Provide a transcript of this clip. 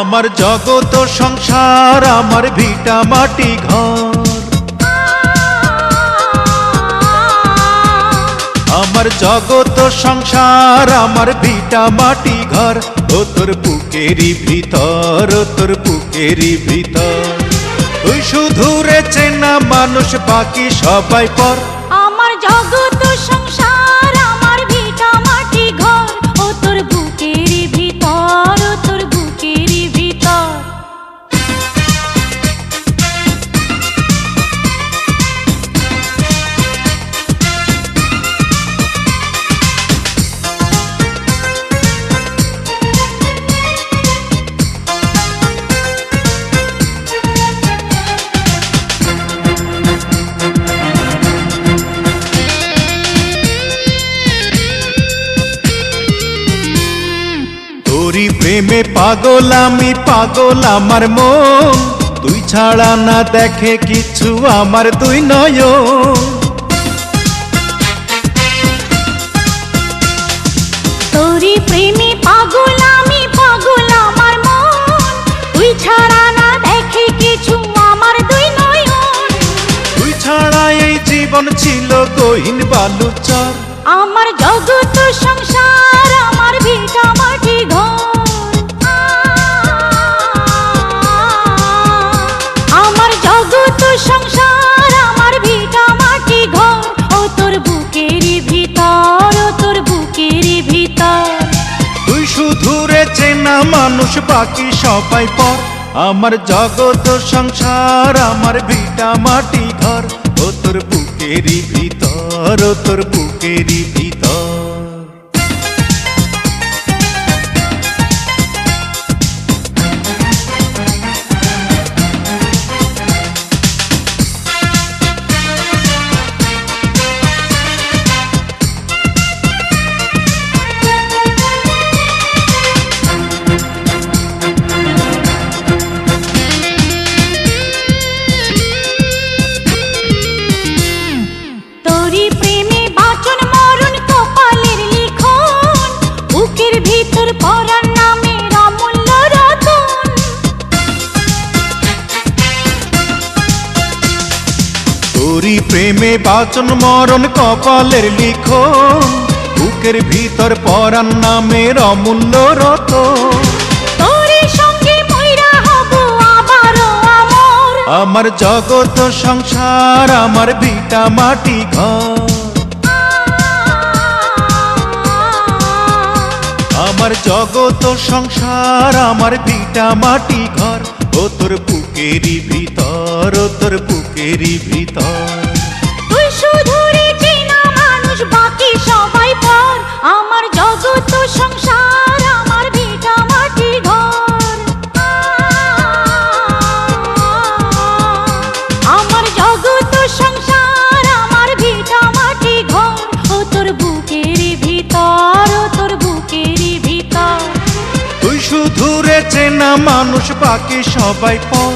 আমার জগত সংসার আমার ভিটা মাটি ঘর, আমার জগত সংসার আমার ভিটা মাটি ঘর। ও তোর বুকেরই ভিতর, ও তোর বুকেরই ভিতর, তুই শুধু রে চেনা মানুষ বাকি সবাই পর। আমার জগত সংসার আমার ভিটা মাটি ঘর, ও তোর বুকেরই ভিতর, ও তোর বুকেরই ভিতর। তোরি প্রেমে পাগল আমি, পাগল আমার মন, তুই ছাড়া না দেখে কিছু আমার দুই নয়ন। তোরি প্রেমে পাগল আমি, পাগল আমার মন, তুই ছাড়া না দেখে কিছু আমার দুই নয়ন। তুই ছাড়া এই জীবন ছিল গহীন বালুচর। আমার জগত সংসার আমার ভিটা মাটি ঘর, আমার জগত সংসার আমার ভিটা মাটি ঘর। ও তোর বুকেরই ভিতর, ও তোর বুকেরই ভিতর, তুই শুধু রে চেনা মানুষ বাকি সবাই পর। আমার জগত সংসার আমার ভিটা মাটি ঘর, ও তোর বুকেরই ভিতর, ও তোর বুকেরই ভিতর। তোরি প্রেমে বাঁচন মরণ কপালের লিখন, বুকের ভিতর পরার নামে অমূল্য রতন। তোরি প্রেমে বাঁচন মরণ কপালের লিখন, বুকের ভিতর পরাণ নামের অমূল্য রতন। তোরি সঙ্গে মইরা হব আবারও আমর, আমার জগত সংসার আমার ভিটা মাটি ঘর, আমার জগত সংসার আমার ভিটা মাটি ঘর। ও তোর বুকেরই ভিতর, ও তোর বুকেরই ভিতর, তুই শুধু রে চেনা মানুষ বাকি সবাই পর। আমার জগত সংসার আমার ভিটা মাটি ঘর, আমার জগত সংসার আমার ভিটা মাটি ঘর। ও তোর বুকেরই ভিতর, ও তোর বুকেরই ভিতর, তুই শুধু রে চেনা মানুষ বাকি সবাই পর।